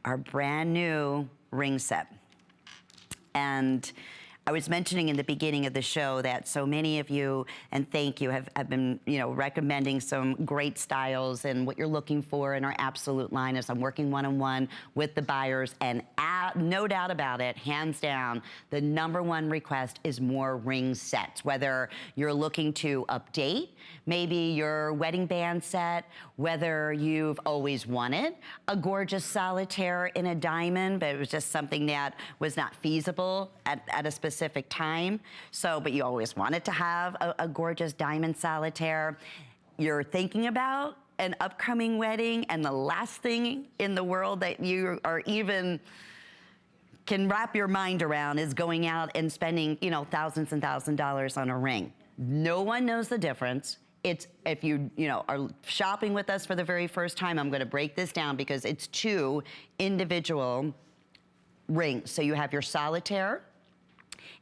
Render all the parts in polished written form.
our brand new ring set. And I was mentioning in the beginning of the show that so many of you, and thank you, have been, recommending some great styles and what you're looking for in our absolute line as I'm working one-on-one with the buyers. And no doubt about it, hands down, the #1 request is more ring sets. Whether you're looking to update maybe your wedding band set, whether you've always wanted a gorgeous solitaire in a diamond, but it was just something that was not feasible at a specific time. So, but you always wanted to have a gorgeous diamond solitaire. You're thinking about an upcoming wedding, and the last thing in the world that you are even can wrap your mind around is going out and spending, thousands and thousands of dollars on a ring. No one knows the difference. It's, if you, are shopping with us for the very first time, I'm gonna break this down because it's 2 individual rings. So you have your solitaire.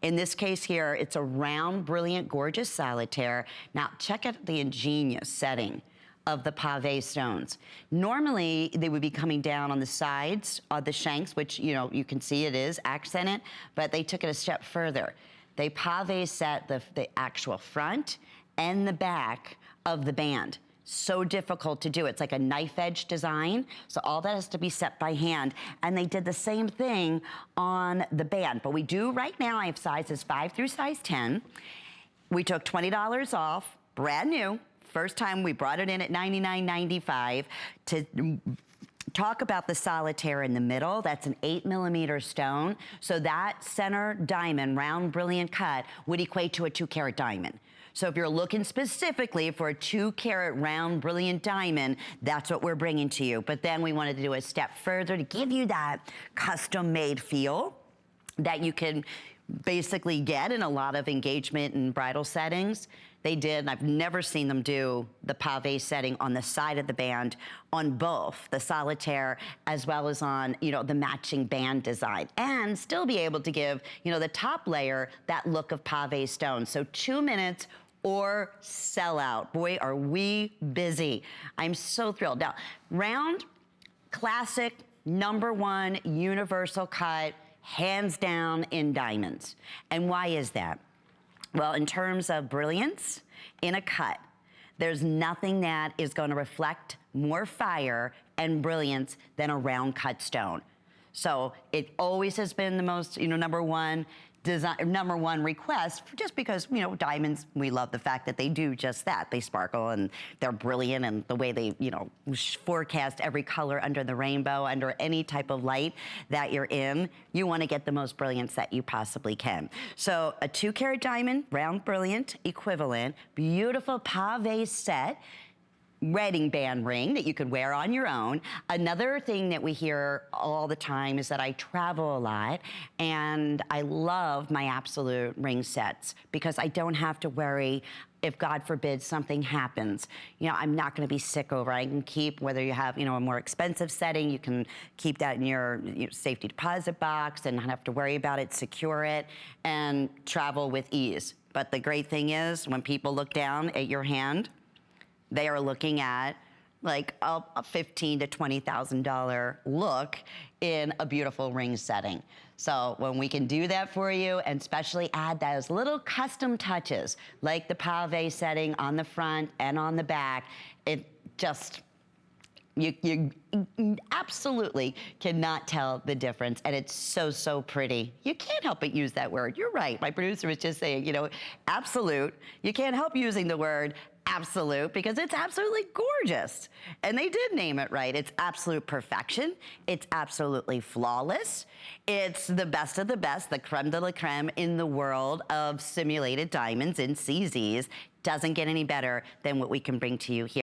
In this case here, it's a round, brilliant, gorgeous solitaire. Now check out the ingenious setting of the pave stones. Normally, they would be coming down on the sides of the shanks, which, you can see it is accented, but they took it a step further. They pave set the actual front and the back of the band. So difficult to do. It's like a knife edge design. So all that has to be set by hand. And they did the same thing on the band. But we do right now, I have sizes 5 through size 10. We took $20 off, brand new. First time we brought it in at $99.95 to talk about the solitaire in the middle. That's an 8mm stone. So that center diamond, round, brilliant cut, would equate to a 2-carat diamond. So if you're looking specifically for a 2-carat round, brilliant diamond, that's what we're bringing to you. But then we wanted to do a step further to give you that custom-made feel that you can basically get in a lot of engagement and bridal settings. They did, and I've never seen them do the pave setting on the side of the band on both the solitaire as well as on, the matching band design, and still be able to give, the top layer that look of pave stone. So 2 minutes or sell out. Boy, are we busy. I'm so thrilled. Now, round, classic, #1 universal cut, hands down in diamonds. And why is that? Well, in terms of brilliance in a cut, there's nothing that is going to reflect more fire and brilliance than a round cut stone. So it always has been the most, #1 design, #1 request, just because, diamonds, we love the fact that they do just that. They sparkle and they're brilliant, and the way they, forecast every color under the rainbow, under any type of light that you're in, you want to get the most brilliance that you possibly can. So a 2-carat diamond, round, brilliant, equivalent, beautiful pave set, wedding band ring that you could wear on your own. Another thing that we hear all the time is that I travel a lot, and I love my absolute ring sets because I don't have to worry if, God forbid, something happens. I'm not gonna be sick over. I can keep, whether you have, a more expensive setting, you can keep that in your safety deposit box and not have to worry about it, secure it, and travel with ease. But the great thing is, when people look down at your hand, they are looking at like a $15,000 to $20,000 look in a beautiful ring setting. So when we can do that for you, and especially add those little custom touches, like the pave setting on the front and on the back, it just, you absolutely cannot tell the difference, and it's so, so pretty. You can't help but use that word. You're right. My producer was just saying, absolute. You can't help using the word absolute because it's absolutely gorgeous. And they did name it right. It's absolute perfection. It's absolutely flawless. It's the best of the best, the creme de la creme in the world of simulated diamonds in CZs. Doesn't get any better than what we can bring to you here.